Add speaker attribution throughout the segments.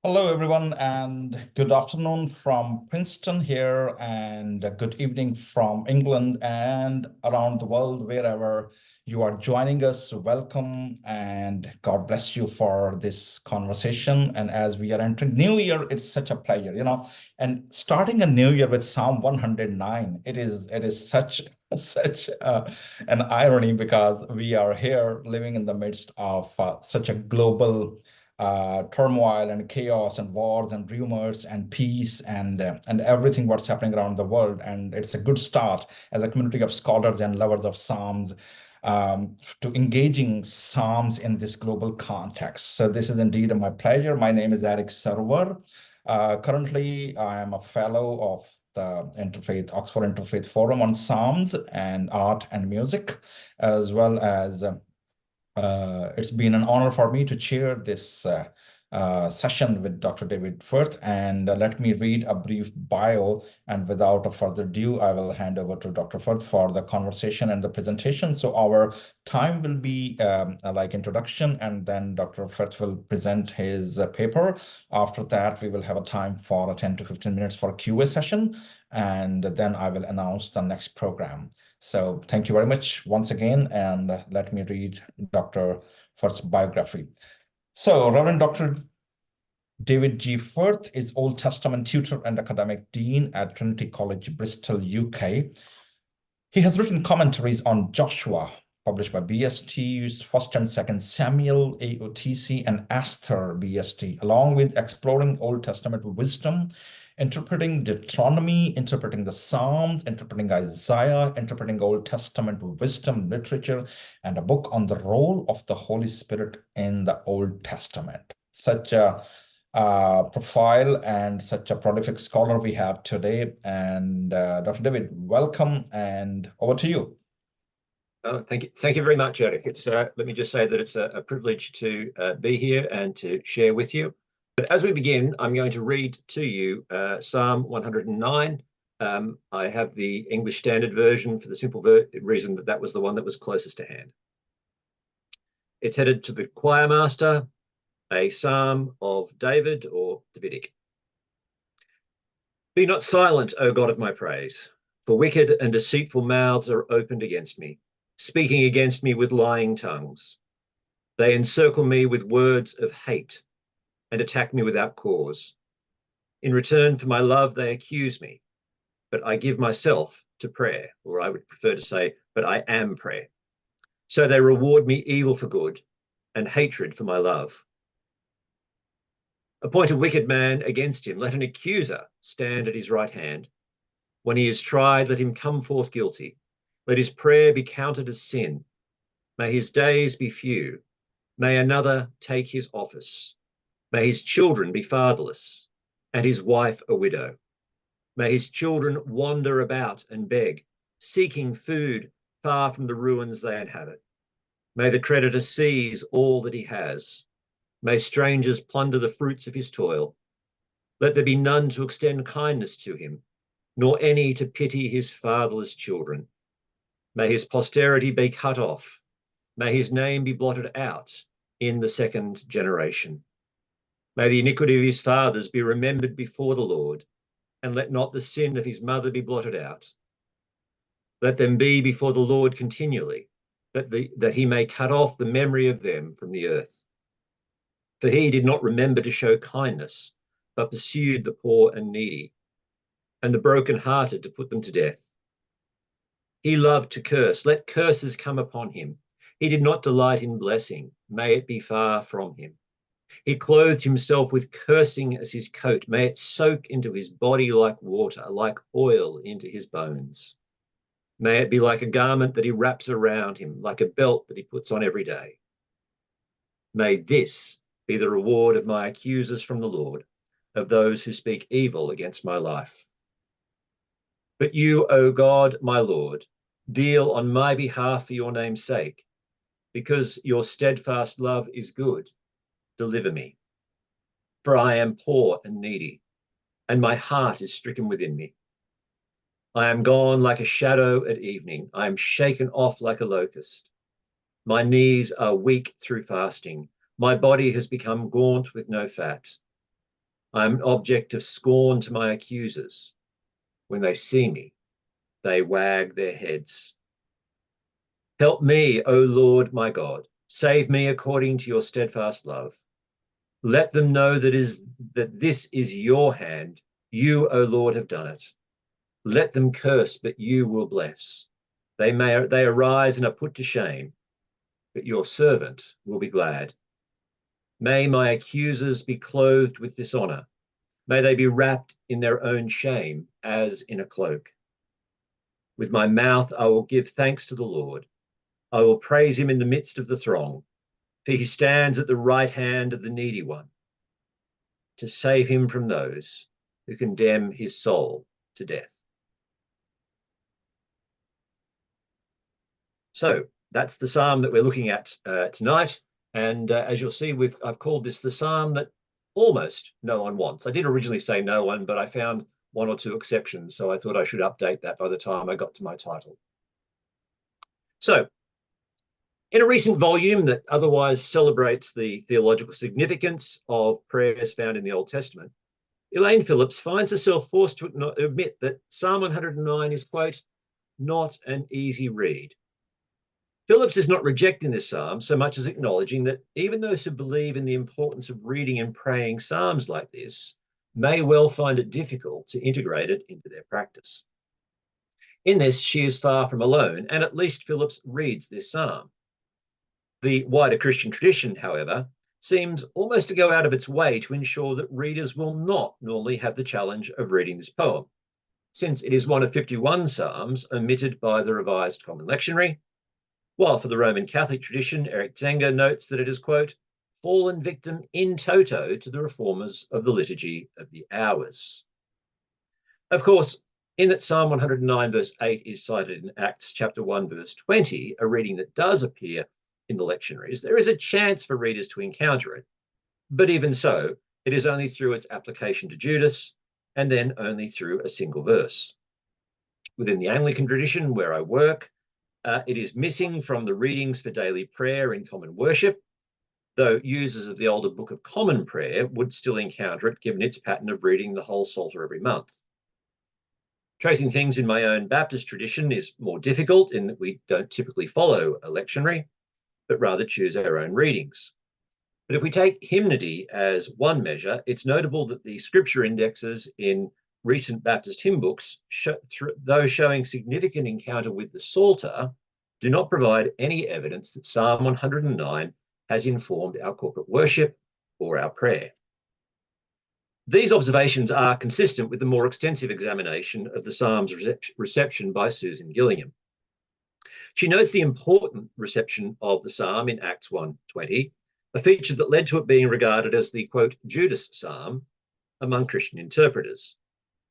Speaker 1: Hello, everyone, and good afternoon from Princeton here, and good evening from England and around the world, wherever you are joining us. Welcome, and God bless you for this conversation. And as we are entering New Year, it's such a pleasure, and starting a new year with Psalm 109, it is such an irony because we are here living in the midst of such a global turmoil and chaos and wars and rumors and peace and everything what's happening around the world. And it's a good start as a community of scholars and lovers of Psalms to engaging Psalms in this global context. So this is indeed my pleasure. My name is Eric Server. Currently, I am a fellow of the Oxford Interfaith Forum on Psalms and Art and Music, as well as it's been an honor for me to chair this session with Dr. David Firth. And let me read a brief bio. And without further ado, I will hand over to Dr. Firth for the conversation and the presentation. So our time will be like introduction, and then Dr. Firth will present his paper. After that, we will have a time for a 10 to 15 minutes for a Q&A session. And then I will announce the next program. So thank you very much once again, and let me read Dr. Firth's biography. So Reverend Dr. David G. Firth is Old Testament tutor and academic dean at Trinity College, Bristol, UK. He has written commentaries on Joshua, published by BST's 1st and 2nd Samuel, AOTC, and Esther, BST, along with exploring Old Testament wisdom, interpreting Deuteronomy, interpreting the Psalms, interpreting Isaiah, interpreting Old Testament wisdom literature, and a book on the role of the Holy Spirit in the Old Testament. Such a profile and such a prolific scholar we have today. And Dr. David, welcome, and over to you.
Speaker 2: Thank you. Thank you very much, Eric. Let me just say that it's a privilege to be here and to share with you. But as we begin, I'm going to read to you Psalm 109. I have the English Standard Version for the simple reason that that was the one that was closest to hand. It's headed to the choir master, a psalm of David or Davidic. Be not silent, O God of my praise, for wicked and deceitful mouths are opened against me, speaking against me with lying tongues. They encircle me with words of hate and attack me without cause. In return for my love, they accuse me, but I give myself to prayer, or I would prefer to say, but I am prayer. So they reward me evil for good and hatred for my love. Appoint a wicked man against him. Let an accuser stand at his right hand. When he is tried, let him come forth guilty. Let his prayer be counted as sin. May his days be few. May another take his office. May his children be fatherless, and his wife a widow. May his children wander about and beg, seeking food far from the ruins they inhabit. May the creditor seize all that he has. May strangers plunder the fruits of his toil. Let there be none to extend kindness to him, nor any to pity his fatherless children. May his posterity be cut off. May his name be blotted out in the second generation. May the iniquity of his fathers be remembered before the Lord, and let not the sin of his mother be blotted out. Let them be before the Lord continually, that he may cut off the memory of them from the earth. For he did not remember to show kindness, but pursued the poor and needy, and the brokenhearted to put them to death. He loved to curse. Let curses come upon him. He did not delight in blessing. May it be far from him. He clothed himself with cursing as his coat. May it soak into his body like water, like oil into his bones. May it be like a garment that he wraps around him, like a belt that he puts on every day. May this be the reward of my accusers from the Lord, of those who speak evil against my life. But you, O God, my Lord, deal on my behalf for your name's sake, because your steadfast love is good. Deliver me. For I am poor and needy, and my heart is stricken within me. I am gone like a shadow at evening. I am shaken off like a locust. My knees are weak through fasting. My body has become gaunt with no fat. I am an object of scorn to my accusers. When they see me, they wag their heads. Help me, O Lord my God. Save me according to your steadfast love. Let them know that this is your hand. You, O Lord, have done it. Let them curse, but you will bless. They arise and are put to shame, but your servant will be glad. May my accusers be clothed with dishonor. May they be wrapped in their own shame as in a cloak. With my mouth, I will give thanks to the Lord. I will praise him in the midst of the throng, for he stands at the right hand of the needy one, to save him from those who condemn his soul to death. So that's the psalm that we're looking at tonight. And as you'll see, I've called this the psalm that almost no one wants. I did originally say no one, but I found one or two exceptions. So I thought I should update that by the time I got to my title. So in a recent volume that otherwise celebrates the theological significance of prayers found in the Old Testament, Elaine Phillips finds herself forced to admit that Psalm 109 is, quote, not an easy read. Phillips is not rejecting this psalm so much as acknowledging that even those who believe in the importance of reading and praying psalms like this may well find it difficult to integrate it into their practice. In this, she is far from alone, and at least Phillips reads this psalm. The wider Christian tradition, however, seems almost to go out of its way to ensure that readers will not normally have the challenge of reading this poem, since it is one of 51 psalms omitted by the Revised Common Lectionary, while for the Roman Catholic tradition, Eric Zenger notes that it is, quote, fallen victim in toto to the reformers of the Liturgy of the Hours. Of course, in that Psalm 109 verse 8 is cited in Acts chapter 1 verse 20, a reading that does appear in the lectionaries, there is a chance for readers to encounter it. But even so, it is only through its application to Judas, and then only through a single verse. Within the Anglican tradition where I work, it is missing from the readings for daily prayer in common worship, though users of the older Book of Common Prayer would still encounter it given its pattern of reading the whole Psalter every month. Tracing things in my own Baptist tradition is more difficult in that we don't typically follow a lectionary, but rather choose our own readings. But if we take hymnody as one measure, it's notable that the scripture indexes in recent Baptist hymn books, though showing significant encounter with the Psalter, do not provide any evidence that Psalm 109 has informed our corporate worship or our prayer. These observations are consistent with the more extensive examination of the Psalm's reception by Susan Gillingham. She notes the important reception of the psalm in Acts 1:20, a feature that led to it being regarded as the, quote, Judas psalm among Christian interpreters,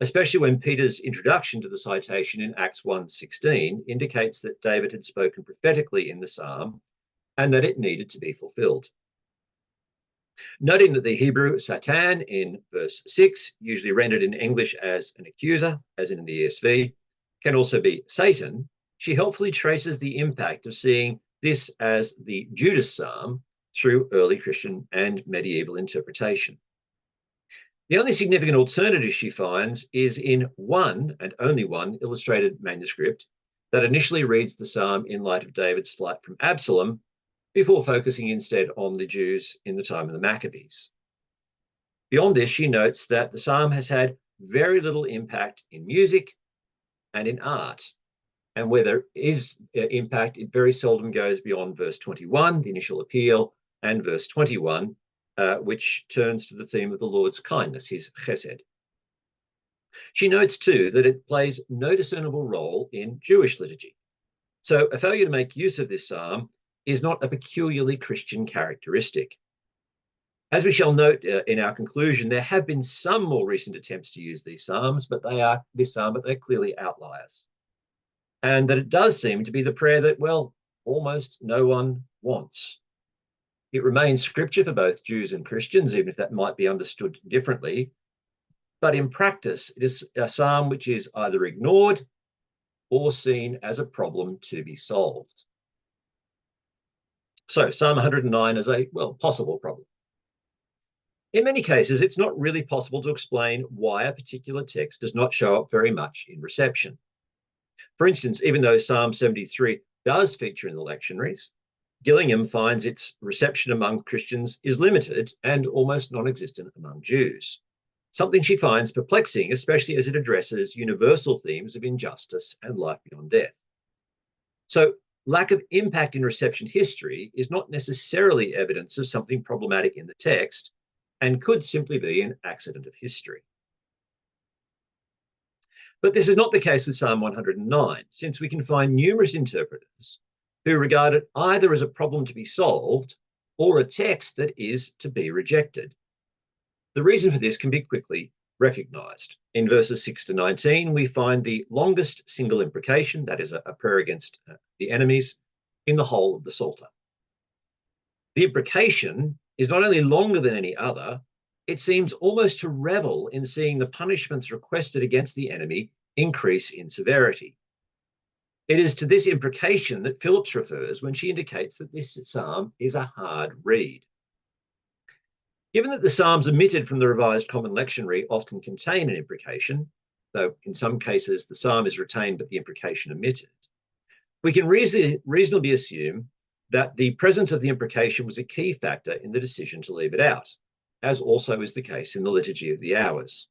Speaker 2: especially when Peter's introduction to the citation in Acts 1:16 indicates that David had spoken prophetically in the psalm and that it needed to be fulfilled. Noting that the Hebrew Satan in verse 6, usually rendered in English as an accuser, as in the ESV, can also be Satan, she helpfully traces the impact of seeing this as the Judas psalm through early Christian and medieval interpretation. The only significant alternative she finds is in one and only one illustrated manuscript that initially reads the psalm in light of David's flight from Absalom, before focusing instead on the Jews in the time of the Maccabees. Beyond this, she notes that the psalm has had very little impact in music and in art. And where there is impact, it very seldom goes beyond verse 21, the initial appeal, and verse 21, which turns to the theme of the Lord's kindness, his chesed. She notes too that it plays no discernible role in Jewish liturgy. So a failure to make use of this psalm is not a peculiarly Christian characteristic. As we shall note in our conclusion, there have been some more recent attempts to use these psalms, but they're clearly outliers. And that it does seem to be the prayer that, well, almost no one wants. It remains scripture for both Jews and Christians, even if that might be understood differently. But in practice, it is a psalm which is either ignored or seen as a problem to be solved. So Psalm 109 is a, well, possible problem. In many cases, it's not really possible to explain why a particular text does not show up very much in reception. For instance, even though Psalm 73 does feature in the lectionaries, Gillingham finds its reception among Christians is limited and almost non-existent among Jews, something she finds perplexing, especially as it addresses universal themes of injustice and life beyond death. So, lack of impact in reception history is not necessarily evidence of something problematic in the text and could simply be an accident of history. But this is not the case with Psalm 109, since we can find numerous interpreters who regard it either as a problem to be solved or a text that is to be rejected. The reason for this can be quickly recognised. In verses 6 to 19, we find the longest single imprecation, that is a prayer against the enemies, in the whole of the Psalter. The imprecation is not only longer than any other, it seems almost to revel in seeing the punishments requested against the enemy increase in severity. It is to this imprecation that Phillips refers when she indicates that this psalm is a hard read. Given that the psalms omitted from the Revised Common Lectionary often contain an imprecation, though in some cases the psalm is retained but the imprecation omitted, we can reasonably assume that the presence of the imprecation was a key factor in the decision to leave it out, as also is the case in the Liturgy of the Hours.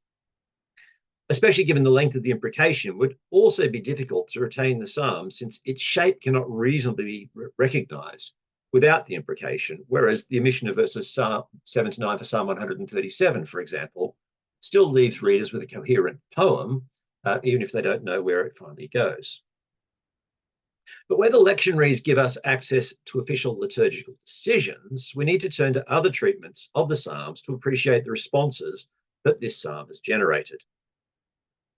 Speaker 2: Especially given the length of the imprecation, would also be difficult to retain the psalm since its shape cannot reasonably be recognised without the imprecation, whereas the omission of verses 7 to 9 for Psalm 137, for example, still leaves readers with a coherent poem, even if they don't know where it finally goes. But where the lectionaries give us access to official liturgical decisions, we need to turn to other treatments of the Psalms to appreciate the responses that this psalm has generated.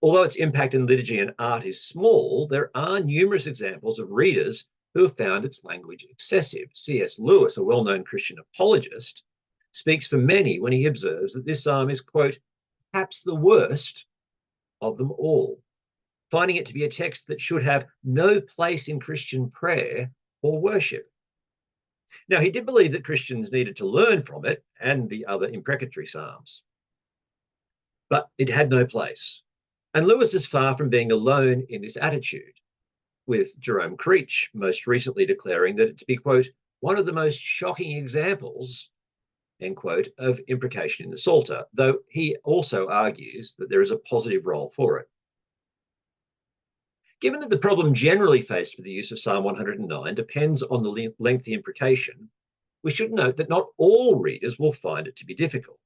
Speaker 2: Although its impact in liturgy and art is small, there are numerous examples of readers who have found its language excessive. C.S. Lewis, a well-known Christian apologist, speaks for many when he observes that this psalm is, quote, perhaps the worst of them all, finding it to be a text that should have no place in Christian prayer or worship. Now, he did believe that Christians needed to learn from it and the other imprecatory psalms, but it had no place. And Lewis is far from being alone in this attitude, with Jerome Creech most recently declaring that it to be, quote, one of the most shocking examples, end quote, of imprecation in the Psalter, though he also argues that there is a positive role for it. Given that the problem generally faced with the use of Psalm 109 depends on the lengthy imprecation, we should note that not all readers will find it to be difficult.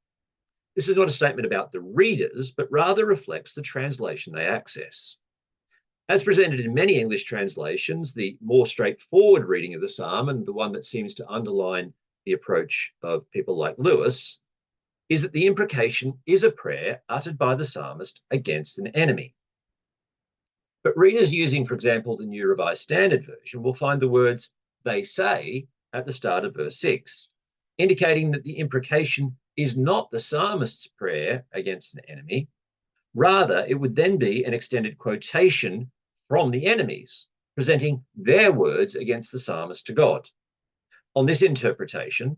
Speaker 2: This is not a statement about the readers, but rather reflects the translation they access. As presented in many English translations, the more straightforward reading of the psalm, and the one that seems to underline the approach of people like Lewis, is that the imprecation is a prayer uttered by the psalmist against an enemy. But readers using, for example, the New Revised Standard Version will find the words "they say" at the start of verse 6, indicating that the imprecation is not the psalmist's prayer against an enemy. Rather, it would then be an extended quotation from the enemies, presenting their words against the psalmist to God. On this interpretation,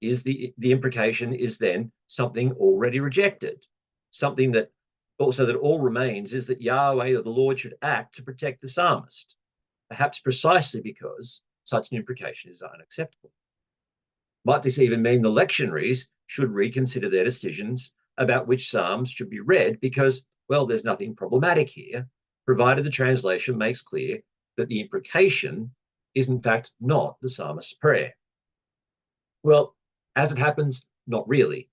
Speaker 2: the imprecation is then something already rejected, something that also that all remains is that Yahweh or the Lord should act to protect the psalmist, perhaps precisely because such an imprecation is unacceptable. Might this even mean the lectionaries should reconsider their decisions about which psalms should be read because, well, there's nothing problematic here, provided the translation makes clear that the imprecation is in fact not the psalmist's prayer? Well, as it happens, not really.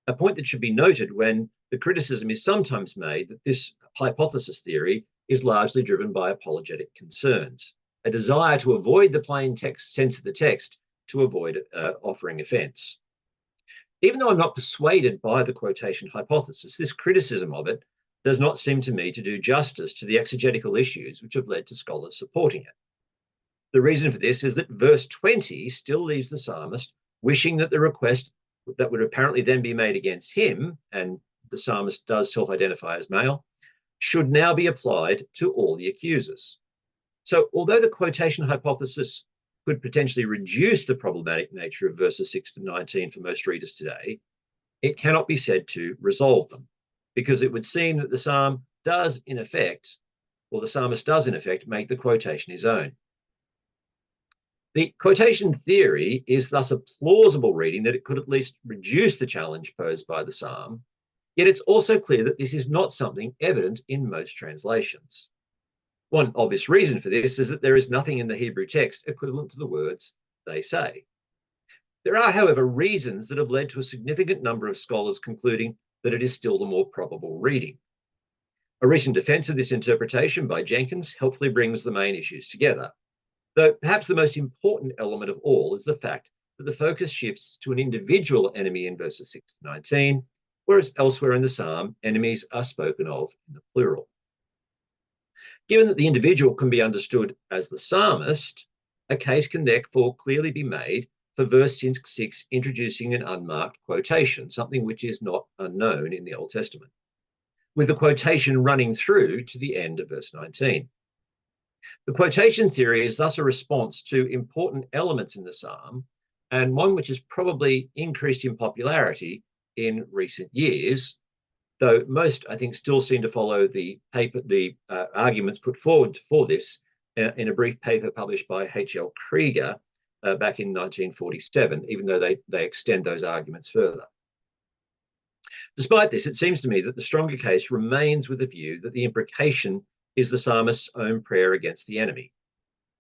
Speaker 2: A point that should be noted when the criticism is sometimes made that this hypothesis theory is largely driven by apologetic concerns, a desire to avoid the plain text sense of the text to avoid offering offence. Even though I'm not persuaded by the quotation hypothesis, this criticism of it does not seem to me to do justice to the exegetical issues which have led to scholars supporting it. The reason for this is that verse 20 still leaves the psalmist wishing that the request that would apparently then be made against him, and the psalmist does self-identify as male, should now be applied to all the accusers. So although the quotation hypothesis could potentially reduce the problematic nature of verses 6 to 19 for most readers today, it cannot be said to resolve them, because it would seem that the psalm does in effect, or the psalmist does in effect, make the quotation his own. The quotation theory is thus a plausible reading that it could at least reduce the challenge posed by the psalm, yet it's also clear that this is not something evident in most translations. One obvious reason for this is that there is nothing in the Hebrew text equivalent to the words "they say." There are, however, reasons that have led to a significant number of scholars concluding that it is still the more probable reading. A recent defense of this interpretation by Jenkins helpfully brings the main issues together, though perhaps the most important element of all is the fact that the focus shifts to an individual enemy in verses 6 to 19, whereas elsewhere in the psalm, enemies are spoken of in the plural. Given that the individual can be understood as the psalmist, a case can therefore clearly be made for verse 6 introducing an unmarked quotation, something which is not unknown in the Old Testament, with the quotation running through to the end of verse 19. The quotation theory is thus a response to important elements in the psalm, and one which has probably increased in popularity in recent years, though most, I think, still seem to follow the arguments put forward for this in a brief paper published by H.L. Krieger back in 1947, even though they extend those arguments further. Despite this, it seems to me that the stronger case remains with the view that the imprecation is the psalmist's own prayer against the enemy.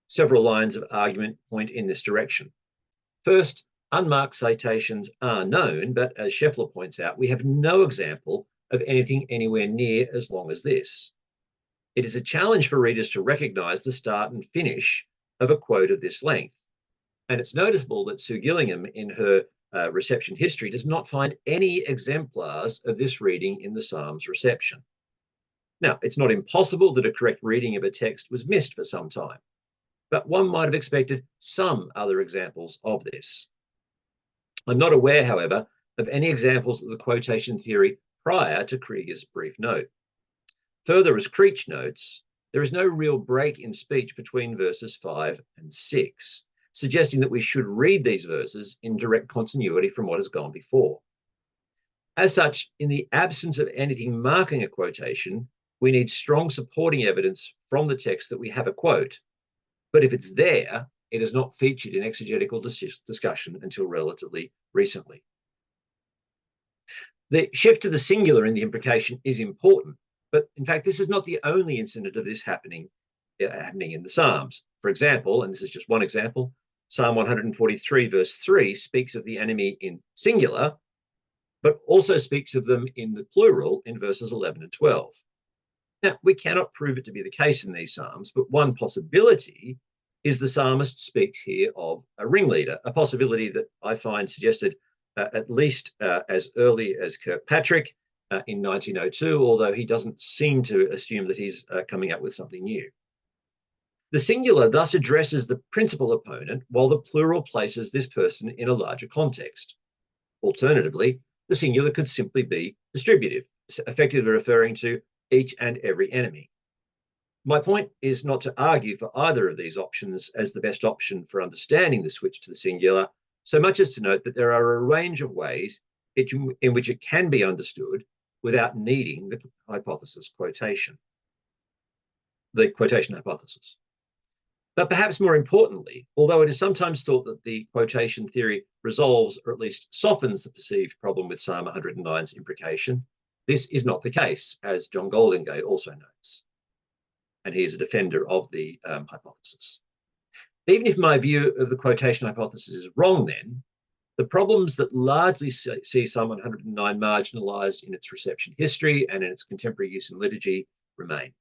Speaker 2: Several lines of argument point in this direction. First, unmarked citations are known, but as Scheffler points out, we have no example of anything anywhere near as long as this. It is a challenge for readers to recognize the start and finish of a quote of this length. And it's noticeable that Sue Gillingham, in her reception history, does not find any exemplars of this reading in the Psalm's reception. Now, it's not impossible that a correct reading of a text was missed for some time, but one might have expected some other examples of this. I'm not aware, however, of any examples of the quotation theory prior to Krieger's brief note. Further, as Creech notes, there is no real break in speech between verses 5 and 6, suggesting that we should read these verses in direct continuity from what has gone before. As such, in the absence of anything marking a quotation, we need strong supporting evidence from the text that we have a quote. But if it's there, it is not featured in exegetical discussion until relatively recently. The shift to the singular in the imprecation is important, but in fact, this is not the only incident of this happening in the Psalms. For example, and this is just one example, Psalm 143 verse 3 speaks of the enemy in singular, but also speaks of them in the plural in verses 11 and 12. Now, we cannot prove it to be the case in these Psalms, but one possibility is the psalmist speaks here of a ringleader, a possibility that I find suggested at least as early as Kirkpatrick in 1902, although he doesn't seem to assume that he's coming up with something new. The singular thus addresses the principal opponent, while the plural places this person in a larger context. Alternatively, the singular could simply be distributive, effectively referring to each and every enemy. My point is not to argue for either of these options as the best option for understanding the switch to the singular, so much as to note that there are a range of ways in which it can be understood without needing the quotation hypothesis. But perhaps more importantly, although it is sometimes thought that the quotation theory resolves or at least softens the perceived problem with Psalm 109's imprecation, this is not the case, as John Goldingay also notes. And he is a defender of the hypothesis. Even if my view of the quotation hypothesis is wrong then, the problems that largely see Psalm 109 marginalised in its reception history and in its contemporary use in liturgy remain.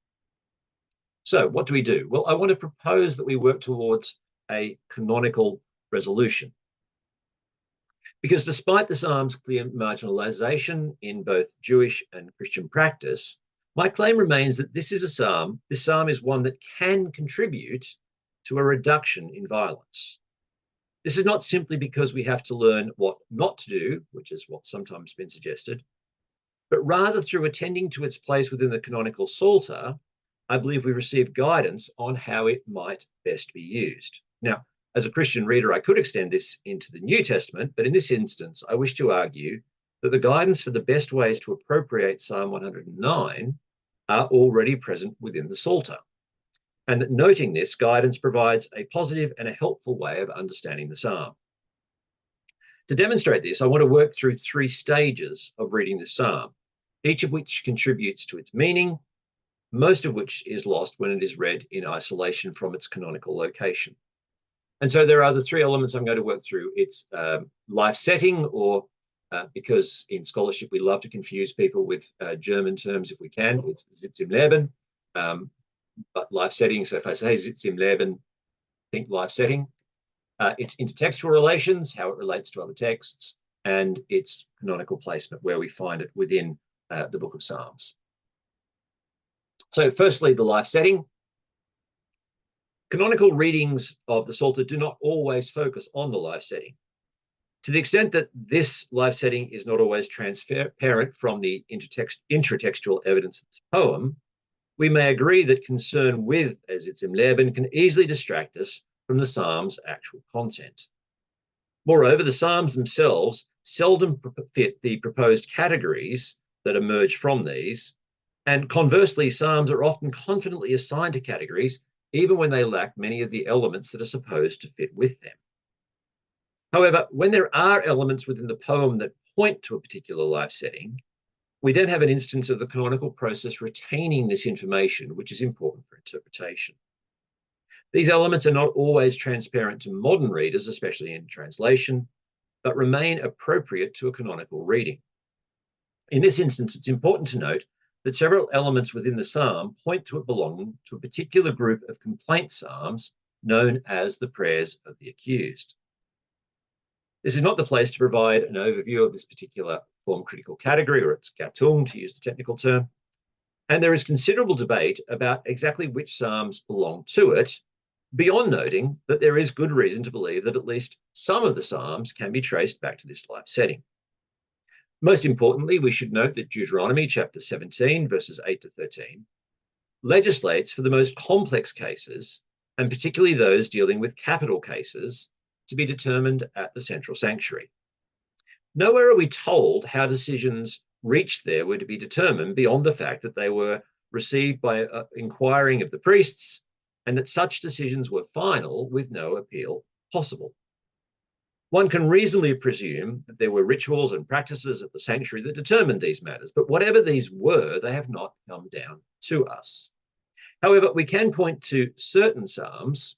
Speaker 2: So what do we do? Well, I want to propose that we work towards a canonical resolution. Because despite the Psalm's clear marginalisation in both Jewish and Christian practice, my claim remains that this psalm is one that can contribute to a reduction in violence. This is not simply because we have to learn what not to do, which is what's sometimes been suggested, but rather through attending to its place within the canonical Psalter, I believe we receive guidance on how it might best be used. Now, as a Christian reader, I could extend this into the New Testament, but in this instance, I wish to argue that the guidance for the best ways to appropriate Psalm 109 are already present within the Psalter, and that noting this guidance provides a positive and a helpful way of understanding the psalm. To demonstrate this, I want to work through 3 stages of reading the psalm, each of which contributes to its meaning, most of which is lost when it is read in isolation from its canonical location. And so there are the 3 elements I'm going to work through. It's life setting, or because in scholarship we love to confuse people with German terms if we can, it's Sitz im Leben, but life setting. So if I say Sitz im Leben, think life setting. It's intertextual relations, how it relates to other texts, and its canonical placement, where we find it within the book of Psalms. So firstly, the life setting. Canonical readings of the Psalter do not always focus on the life setting. To the extent that this life setting is not always transparent from the intertextual evidence of the poem, we may agree that concern with as Sitz im Leben can easily distract us from the psalm's actual content. Moreover, the psalms themselves seldom fit the proposed categories that emerge from these, and conversely, psalms are often confidently assigned to categories even when they lack many of the elements that are supposed to fit with them. However, when there are elements within the poem that point to a particular life setting, we then have an instance of the canonical process retaining this information, which is important for interpretation. These elements are not always transparent to modern readers, especially in translation, but remain appropriate to a canonical reading. In this instance, it's important to note that several elements within the psalm point to it belonging to a particular group of complaint psalms known as the prayers of the accused. This is not the place to provide an overview of this particular form critical category, or its Gattung, to use the technical term, and there is considerable debate about exactly which psalms belong to it, beyond noting that there is good reason to believe that at least some of the psalms can be traced back to this life setting. Most importantly, we should note that Deuteronomy chapter 17, verses 8 to 13, legislates for the most complex cases, and particularly those dealing with capital cases, to be determined at the central sanctuary. Nowhere are we told how decisions reached there were to be determined beyond the fact that they were received by inquiring of the priests, and that such decisions were final with no appeal possible. One can reasonably presume that there were rituals and practices at the sanctuary that determined these matters, but whatever these were, they have not come down to us. However, we can point to certain psalms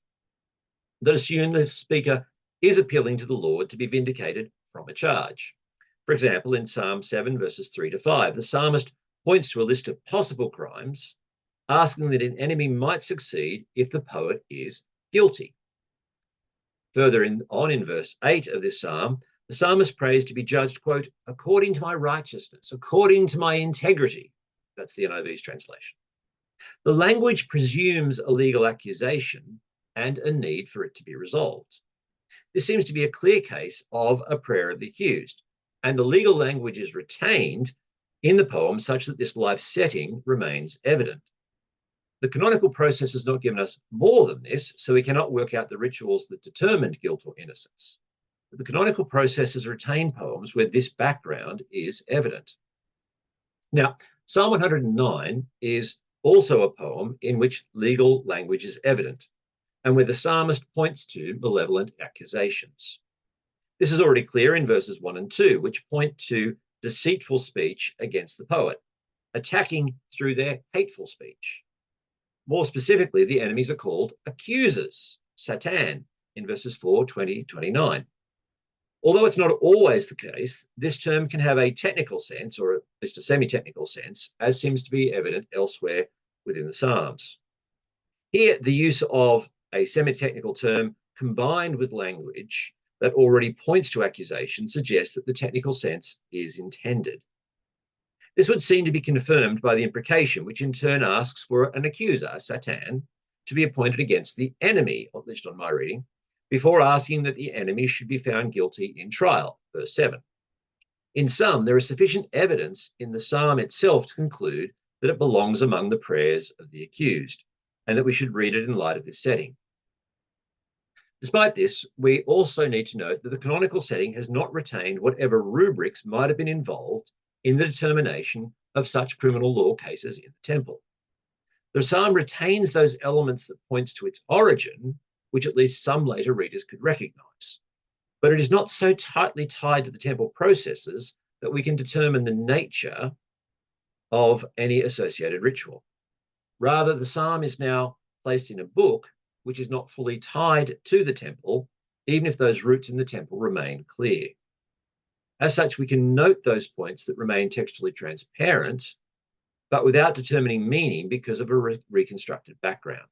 Speaker 2: that assume the speaker is appealing to the Lord to be vindicated from a charge. For example, in Psalm 7, verses 3 to 5, the psalmist points to a list of possible crimes, asking that an enemy might succeed if the poet is guilty. Further on in verse 8 of this psalm, the psalmist prays to be judged, quote, according to my righteousness, according to my integrity. That's the NIV's translation. The language presumes a legal accusation and a need for it to be resolved. This seems to be a clear case of a prayer of the accused, and the legal language is retained in the poem such that this life setting remains evident. The canonical process has not given us more than this, so we cannot work out the rituals that determined guilt or innocence. But the canonical process has retained poems where this background is evident. Now, Psalm 109 is also a poem in which legal language is evident, and where the psalmist points to malevolent accusations. This is already clear in verses 1 and 2, which point to deceitful speech against the poet, attacking through their hateful speech. More specifically, the enemies are called accusers, Satan, in verses 4, 20, 29. Although it's not always the case, this term can have a technical sense, or at least a semi-technical sense, as seems to be evident elsewhere within the Psalms. Here, the use of a semi-technical term combined with language that already points to accusation suggests that the technical sense is intended. This would seem to be confirmed by the imprecation, which in turn asks for an accuser, Satan, to be appointed against the enemy, at least on my reading, before asking that the enemy should be found guilty in trial, verse 7. In sum, there is sufficient evidence in the psalm itself to conclude that it belongs among the prayers of the accused, and that we should read it in light of this setting. Despite this, we also need to note that the canonical setting has not retained whatever rubrics might have been involved in the determination of such criminal law cases in the temple. The psalm retains those elements that points to its origin, which at least some later readers could recognize. But it is not so tightly tied to the temple processes that we can determine the nature of any associated ritual. Rather, the psalm is now placed in a book which is not fully tied to the temple, even if those roots in the temple remain clear. As such, we can note those points that remain textually transparent, but without determining meaning because of a reconstructed background.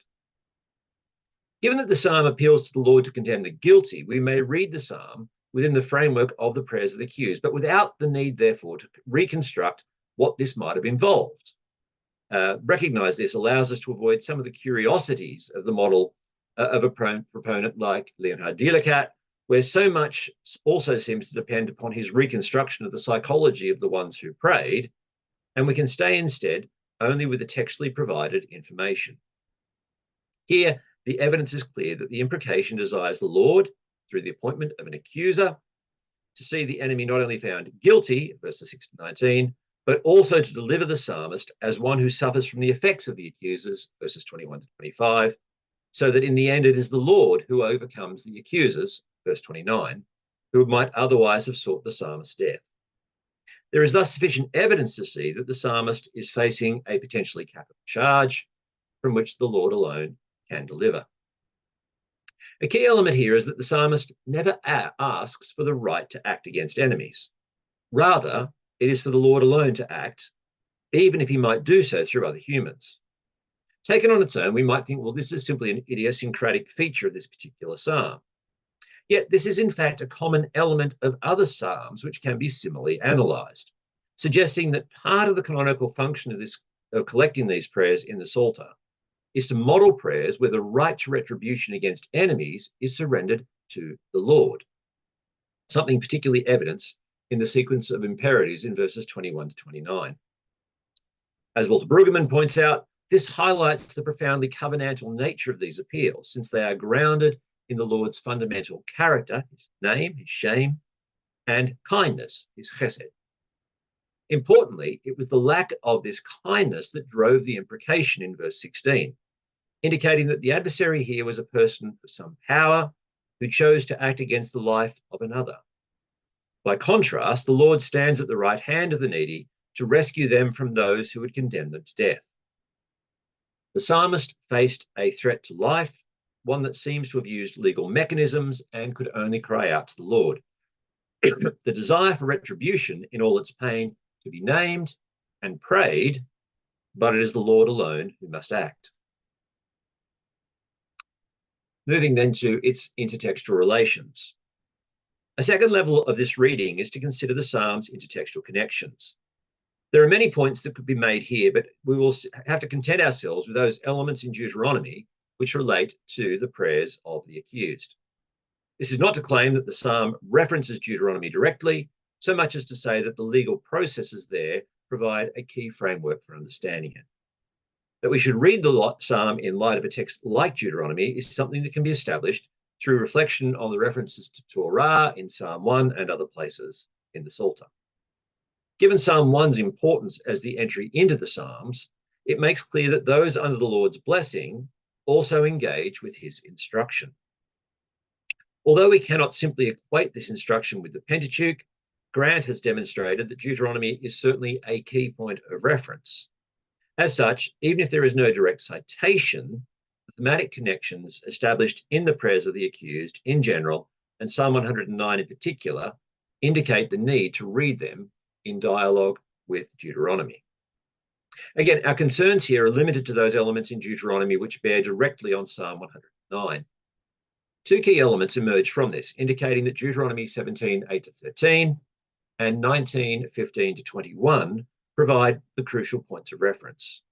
Speaker 2: Given that the psalm appeals to the Lord to condemn the guilty, we may read the psalm within the framework of the prayers of the accused, but without the need, therefore, to reconstruct what this might have involved. Recognize this allows us to avoid some of the curiosities of the model of a proponent like Leonhard Dierlekat, where so much also seems to depend upon his reconstruction of the psychology of the ones who prayed, and we can stay instead only with the textually provided information. Here, the evidence is clear that the imprecation desires the Lord, through the appointment of an accuser, to see the enemy not only found guilty, verses 6 to 19, but also to deliver the psalmist as one who suffers from the effects of the accusers, verses 21 to 25, so that in the end it is the Lord who overcomes the accusers, verse 29, who might otherwise have sought the psalmist's death. There is thus sufficient evidence to see that the psalmist is facing a potentially capital charge from which the Lord alone can deliver. A key element here is that the psalmist never asks for the right to act against enemies. Rather, it is for the Lord alone to act, even if he might do so through other humans. Taken on its own, we might think, well, this is simply an idiosyncratic feature of this particular psalm. Yet this is in fact a common element of other psalms which can be similarly analysed, suggesting that part of the canonical function of collecting these prayers in the Psalter is to model prayers where the right to retribution against enemies is surrendered to the Lord, something particularly evident in the sequence of imperatives in verses 21 to 29. As Walter Brueggemann points out, this highlights the profoundly covenantal nature of these appeals, since they are grounded in the Lord's fundamental character, his name, his shame, and kindness, his chesed. Importantly, it was the lack of this kindness that drove the imprecation in verse 16, indicating that the adversary here was a person of some power who chose to act against the life of another. By contrast, the Lord stands at the right hand of the needy to rescue them from those who would condemn them to death. The psalmist faced a threat to life, one that seems to have used legal mechanisms and could only cry out to the Lord. The desire for retribution in all its pain to be named and prayed, but it is the Lord alone who must act. Moving then to its intertextual relations. A second level of this reading is to consider the Psalm's intertextual connections. There are many points that could be made here, but we will have to content ourselves with those elements in Deuteronomy which relate to the prayers of the accused. This is not to claim that the psalm references Deuteronomy directly, so much as to say that the legal processes there provide a key framework for understanding it. That we should read the psalm in light of a text like Deuteronomy is something that can be established through reflection on the references to Torah in Psalm 1 and other places in the Psalter. Given Psalm 1's importance as the entry into the Psalms, it makes clear that those under the Lord's blessing also engage with his instruction. Although we cannot simply equate this instruction with the Pentateuch, Grant has demonstrated that Deuteronomy is certainly a key point of reference. As such, even if there is no direct citation, the thematic connections established in the prayers of the accused in general, and Psalm 109 in particular, indicate the need to read them in dialogue with Deuteronomy. Again, our concerns here are limited to those elements in Deuteronomy which bear directly on Psalm 109. Two key elements emerge from this, indicating that Deuteronomy 17, 8 to 13 and 19, 15 to 21 provide the crucial points of reference.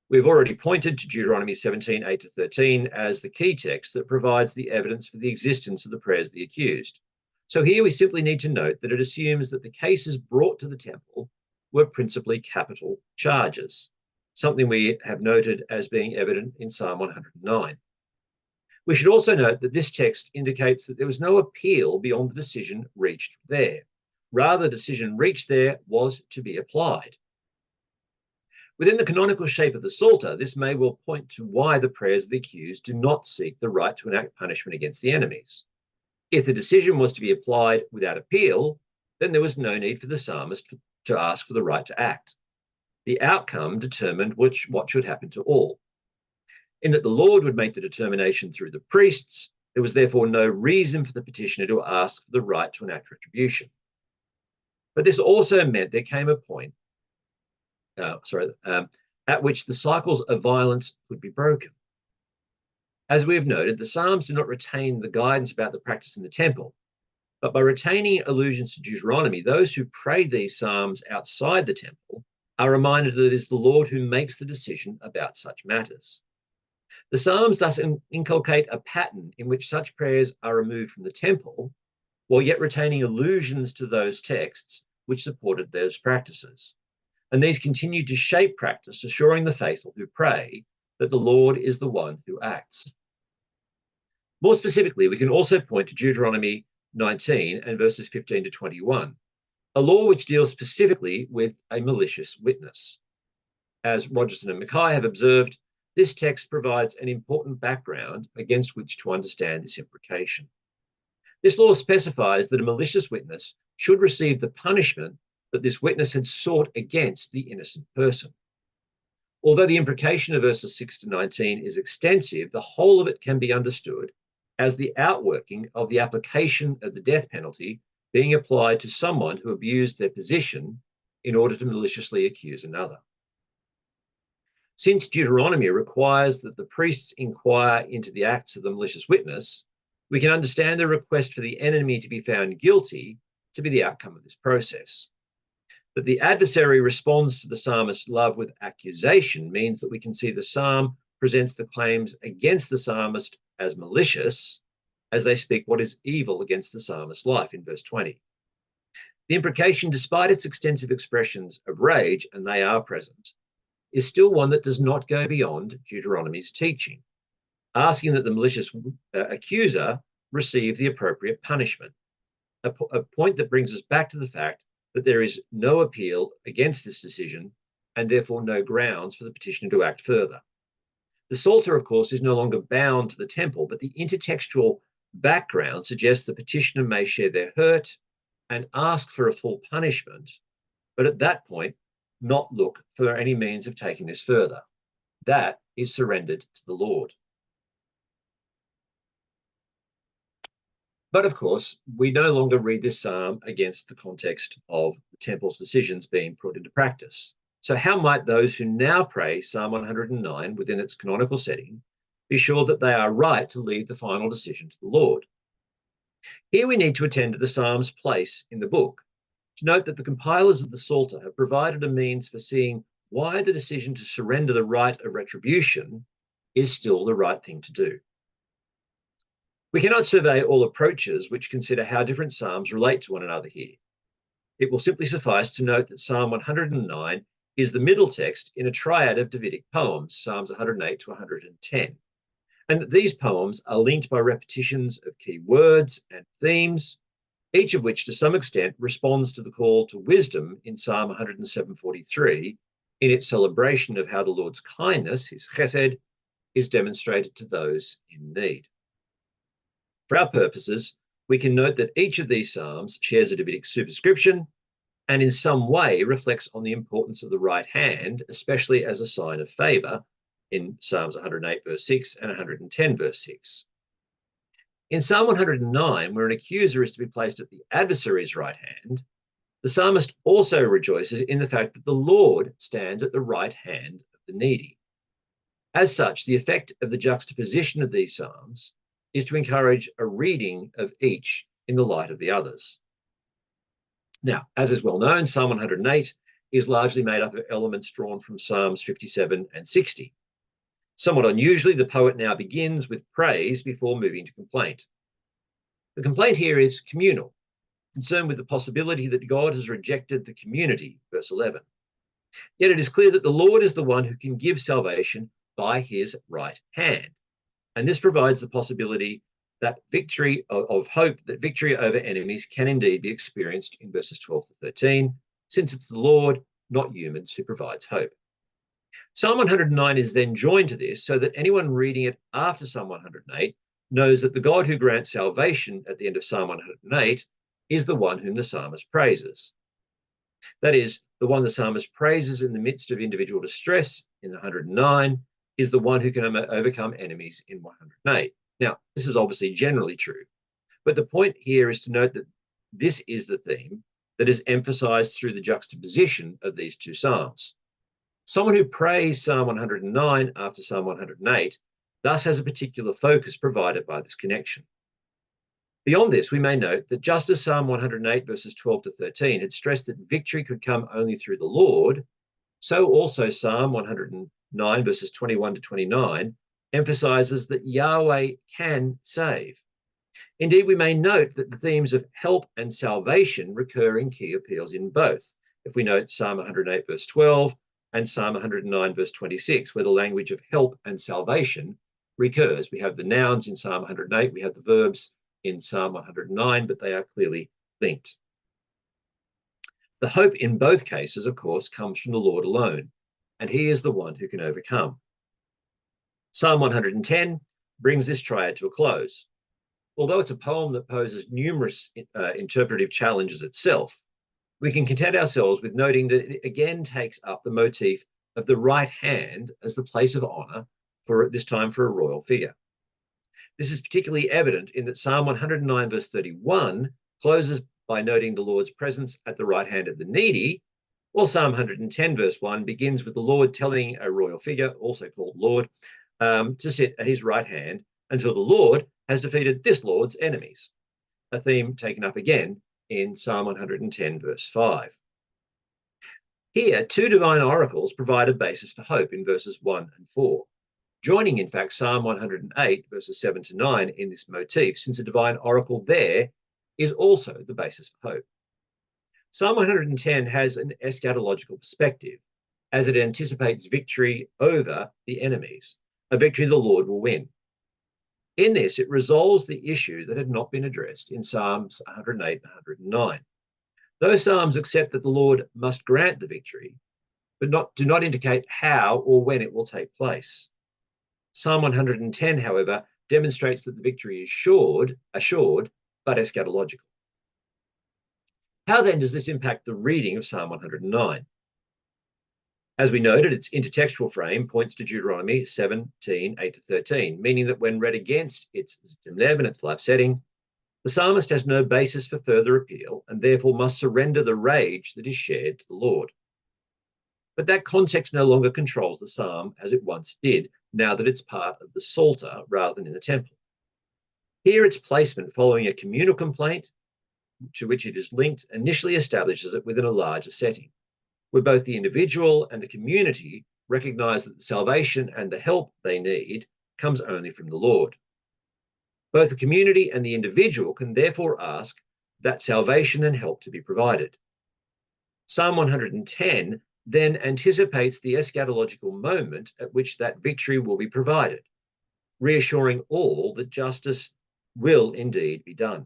Speaker 2: We've already pointed to Deuteronomy 17, 8 to 13 as the key text that provides the evidence for the existence of the prayers of the accused. So here we simply need to note that it assumes that the cases brought to the temple were principally capital charges, something we have noted as being evident in Psalm 109. We should also note that this text indicates that there was no appeal beyond the decision reached there. Rather, the decision reached there was to be applied. Within the canonical shape of the Psalter, this may well point to why the prayers of the accused do not seek the right to enact punishment against the enemies. If the decision was to be applied without appeal, then there was no need for the psalmist to ask for the right to act. The outcome determined what should happen to all. In that the Lord would make the determination through the priests, there was therefore no reason for the petitioner to ask for the right to enact retribution. But this also meant there came a point at which the cycles of violence could be broken. As we have noted, the Psalms do not retain the guidance about the practice in the temple, but by retaining allusions to Deuteronomy, those who pray these Psalms outside the temple are reminded that it is the Lord who makes the decision about such matters. The Psalms thus inculcate a pattern in which such prayers are removed from the temple, while yet retaining allusions to those texts which supported those practices. And these continue to shape practice, assuring the faithful who pray that the Lord is the one who acts. More specifically, we can also point to Deuteronomy 19 and verses 15 to 21, a law which deals specifically with a malicious witness. As Rogerson and Mackay have observed, this text provides an important background against which to understand this imprecation. This law specifies that a malicious witness should receive the punishment that this witness had sought against the innocent person. Although the imprecation of verses 6 to 19 is extensive, the whole of it can be understood as the outworking of the application of the death penalty being applied to someone who abused their position in order to maliciously accuse another. Since Deuteronomy requires that the priests inquire into the acts of the malicious witness, we can understand the request for the enemy to be found guilty to be the outcome of this process. That the adversary responds to the psalmist's love with accusation means that we can see the psalm presents the claims against the psalmist as malicious, as they speak what is evil against the psalmist's life in verse 20. The imprecation, despite its extensive expressions of rage, and they are present, is still one that does not go beyond Deuteronomy's teaching, asking that the malicious accuser receive the appropriate punishment, a point that brings us back to the fact that there is no appeal against this decision and therefore no grounds for the petitioner to act further. The Psalter, of course, is no longer bound to the temple, but the intertextual background suggests the petitioner may share their hurt and ask for a full punishment, but at that point, not look for any means of taking this further. That is surrendered to the Lord. But of course, we no longer read this psalm against the context of the temple's decisions being put into practice. So how might those who now pray Psalm 109 within its canonical setting be sure that they are right to leave the final decision to the Lord? Here we need to attend to the psalm's place in the book, to note that the compilers of the Psalter have provided a means for seeing why the decision to surrender the right of retribution is still the right thing to do. We cannot survey all approaches which consider how different psalms relate to one another here. It will simply suffice to note that Psalm 109 is the middle text in a triad of Davidic poems, Psalms 108 to 110, and that these poems are linked by repetitions of key words and themes, each of which to some extent responds to the call to wisdom in Psalm 107:43 in its celebration of how the Lord's kindness, his chesed, is demonstrated to those in need. For our purposes, we can note that each of these psalms shares a Davidic superscription and in some way reflects on the importance of the right hand, especially as a sign of favour in Psalms 108 verse 6 and 110 verse 6. In Psalm 109, where an accuser is to be placed at the adversary's right hand, the psalmist also rejoices in the fact that the Lord stands at the right hand of the needy. As such, the effect of the juxtaposition of these psalms is to encourage a reading of each in the light of the others. Now, as is well known, Psalm 108 is largely made up of elements drawn from Psalms 57 and 60. Somewhat unusually, the poet now begins with praise before moving to complaint. The complaint here is communal, concerned with the possibility that God has rejected the community, verse 11. Yet it is clear that the Lord is the one who can give salvation by his right hand, And this provides the possibility that victory of hope, that victory over enemies can indeed be experienced in verses 12 to 13, since it's the Lord, not humans, who provides hope. Psalm 109 is then joined to this so that anyone reading it after Psalm 108 knows that the God who grants salvation at the end of Psalm 108 is the one whom the psalmist praises. That is, the one the psalmist praises in the midst of individual distress in 109 is the one who can overcome enemies in 108. Now, this is obviously generally true, but the point here is to note that this is the theme that is emphasized through the juxtaposition of these two psalms. Someone who prays Psalm 109 after Psalm 108 thus has a particular focus provided by this connection. Beyond this, we may note that just as Psalm 108 verses 12 to 13 had stressed that victory could come only through the Lord, so also Psalm 109 verses 21 to 29 emphasizes that Yahweh can save. Indeed, we may note that the themes of help and salvation recur in key appeals in both. If we note Psalm 108 verse 12 and Psalm 109 verse 26, where the language of help and salvation recurs. We have the nouns in Psalm 108, we have the verbs in Psalm 109, but they are clearly linked. The hope in both cases, of course, comes from the Lord alone, and he is the one who can overcome. Psalm 110 brings this triad to a close. Although it's a poem that poses numerous interpretive challenges itself, we can content ourselves with noting that it again takes up the motif of the right hand as the place of honor, for this time for a royal figure. This is particularly evident in that Psalm 109 verse 31 closes by noting the Lord's presence at the right hand of the needy, while Psalm 110 verse 1 begins with the Lord telling a royal figure, also called Lord, to sit at his right hand until the Lord has defeated this Lord's enemies, a theme taken up again in Psalm 110 verse 5. Here, two divine oracles provide a basis for hope in verses 1 and 4, joining in fact Psalm 108 verses 7 to 9 in this motif, since a divine oracle there is also the basis for hope. Psalm 110 has an eschatological perspective as it anticipates victory over the enemies, a victory the Lord will win. In this, it resolves the issue that had not been addressed in Psalms 108 and 109. Those psalms accept that the Lord must grant the victory, but do not indicate how or when it will take place. Psalm 110, however, demonstrates that the victory is assured, but eschatological. How then does this impact the reading of Psalm 109? As we noted, its intertextual frame points to Deuteronomy 17, 8 to 13, meaning that when read against its Zimlev and its life setting, the psalmist has no basis for further appeal and therefore must surrender the rage that is shared to the Lord. But that context no longer controls the psalm as it once did, now that it's part of the Psalter rather than in the temple. Here, its placement following a communal complaint to which it is linked initially establishes it within a larger setting, where both the individual and the community recognize that the salvation and the help they need comes only from the Lord. Both the community and the individual can therefore ask that salvation and help to be provided. Psalm 110 then anticipates the eschatological moment at which that victory will be provided, reassuring all that justice will indeed be done.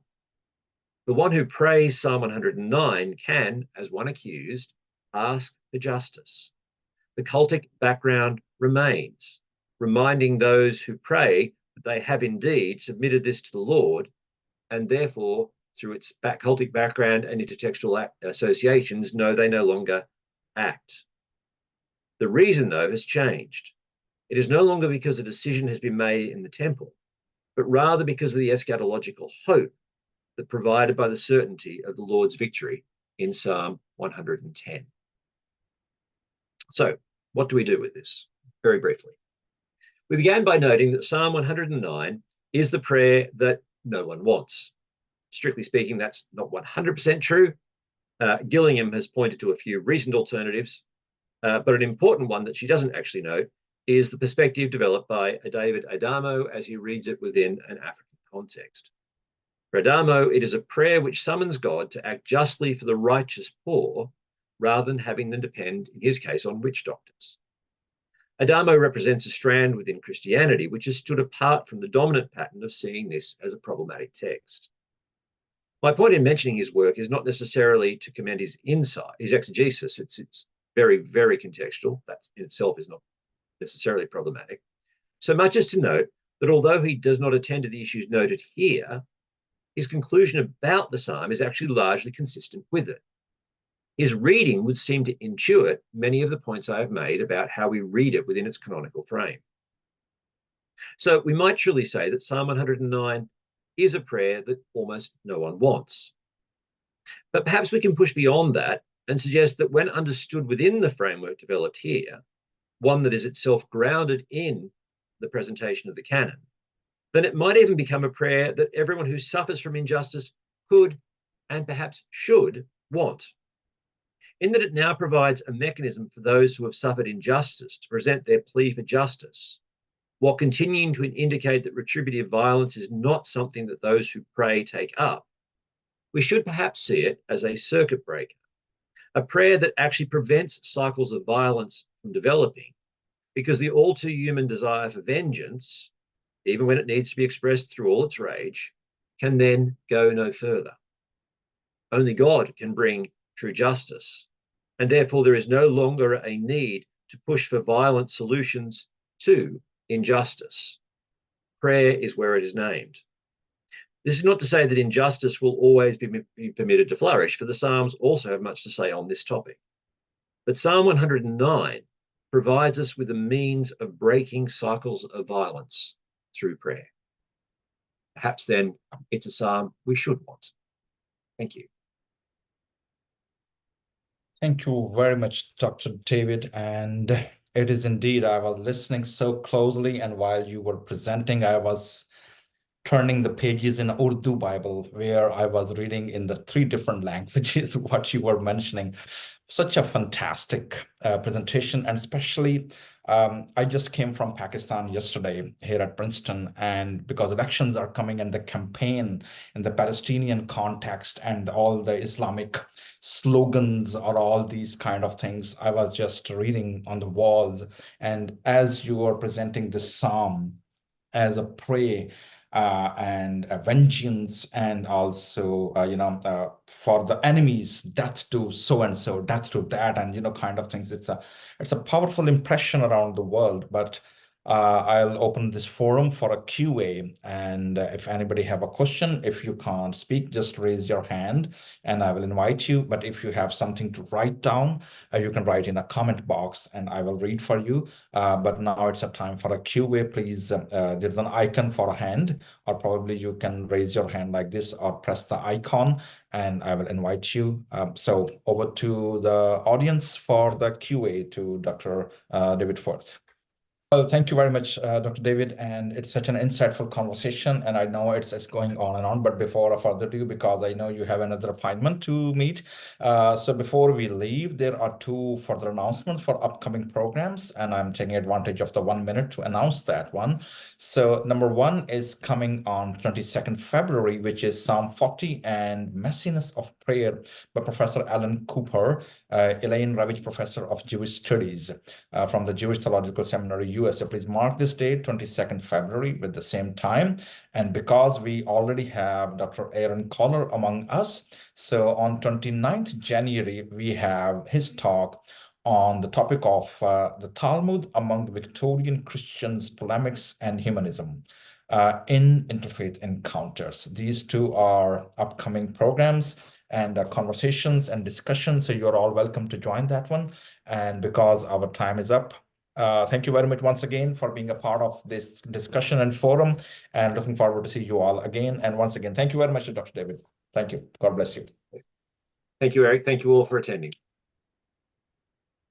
Speaker 2: The one who prays Psalm 109 can, as one accused, ask for justice. The cultic background remains, reminding those who pray that they have indeed submitted this to the Lord, and therefore, through its cultic background and intertextual associations, know they no longer act. The reason, though, has changed. It is no longer because a decision has been made in the temple, but rather because of the eschatological hope that provided by the certainty of the Lord's victory in Psalm 110. So, what do we do with this? Very briefly. We began by noting that Psalm 109 is the prayer that no one wants. Strictly speaking, that's not 100% true. Gillingham has pointed to a few recent alternatives, but an important one that she doesn't actually note is the perspective developed by David Adamo as he reads it within an African context. For Adamo, it is a prayer which summons God to act justly for the righteous poor, rather than having them depend, in his case, on witch doctors. Adamo represents a strand within Christianity which has stood apart from the dominant pattern of seeing this as a problematic text. My point in mentioning his work is not necessarily to commend his insight, his exegesis. It's very, very contextual. That in itself is not necessarily problematic. So much as to note that although he does not attend to the issues noted here, his conclusion about the psalm is actually largely consistent with it. His reading would seem to intuit many of the points I have made about how we read it within its canonical frame. So we might truly say that Psalm 109 is a prayer that almost no one wants. But perhaps we can push beyond that and suggest that when understood within the framework developed here, one that is itself grounded in the presentation of the canon, then it might even become a prayer that everyone who suffers from injustice could and perhaps should want, in that it now provides a mechanism for those who have suffered injustice to present their plea for justice, while continuing to indicate that retributive violence is not something that those who pray take up. We should perhaps see it as a circuit breaker, a prayer that actually prevents cycles of violence from developing, because the all too human desire for vengeance, even when it needs to be expressed through all its rage, can then go no further. Only God can bring true justice, and therefore there is no longer a need to push for violent solutions to injustice. Prayer is where it is named. This is not to say that injustice will always be permitted to flourish, for the Psalms also have much to say on this topic. But Psalm 109 provides us with a means of breaking cycles of violence through prayer. Perhaps then it's a psalm we should want. Thank you.
Speaker 1: Thank you very much, Dr. David. And it is indeed, I was listening so closely, and while you were presenting, I was turning the pages in Urdu Bible, where I was reading in the 3 different languages, what you were mentioning. Such a fantastic presentation, and especially I just came from Pakistan yesterday here at Princeton, and because elections are coming and the campaign in the Palestinian context and all the Islamic slogans or all these kind of things, I was just reading on the walls. And as you were presenting this psalm as a prayer and a vengeance, and also for the enemies, death to so and so, death to that, and kind of things. It's a powerful impression around the world. But I'll open this forum for a QA, and if anybody have a question, if you can't speak, just raise your hand and I will invite you. But if you have something to write down, you can write in a comment box and I will read for you. But now it's a time for a QA. Please, there's an icon for a hand, or probably you can raise your hand like this or press the icon and I will invite you. So over to the audience for the QA to Dr. David Firth. Well, thank you very much, Dr. David, and it's such an insightful conversation, and I know it's going on and on, but before further ado, because I know you have another appointment to meet, so before we leave, there are 2 further announcements for upcoming programs, and I'm taking advantage of the 1 minute to announce that one. So number 1 is coming on 22nd February, which is Psalm 40 and Messiness of Prayer by Professor Alan Cooper, Elaine Revd Professor of Jewish Studies from the Jewish Theological Seminary, USA. Please mark this date, 22nd February, with the same time. And because we already have Dr. Aaron Collar among us, so on 29th January, we have his talk on the topic of the Talmud among Victorian Christians, polemics and humanism in Interfaith Encounters. These 2 are upcoming programs and conversations and discussions. So you're all welcome to join that one. And because our time is up, thank you very much once again for being a part of this discussion and forum, and looking forward to see you all again. And once again, thank you very much to Dr. David. Thank you. God bless you.
Speaker 2: Thank you, Eric. Thank you all for attending.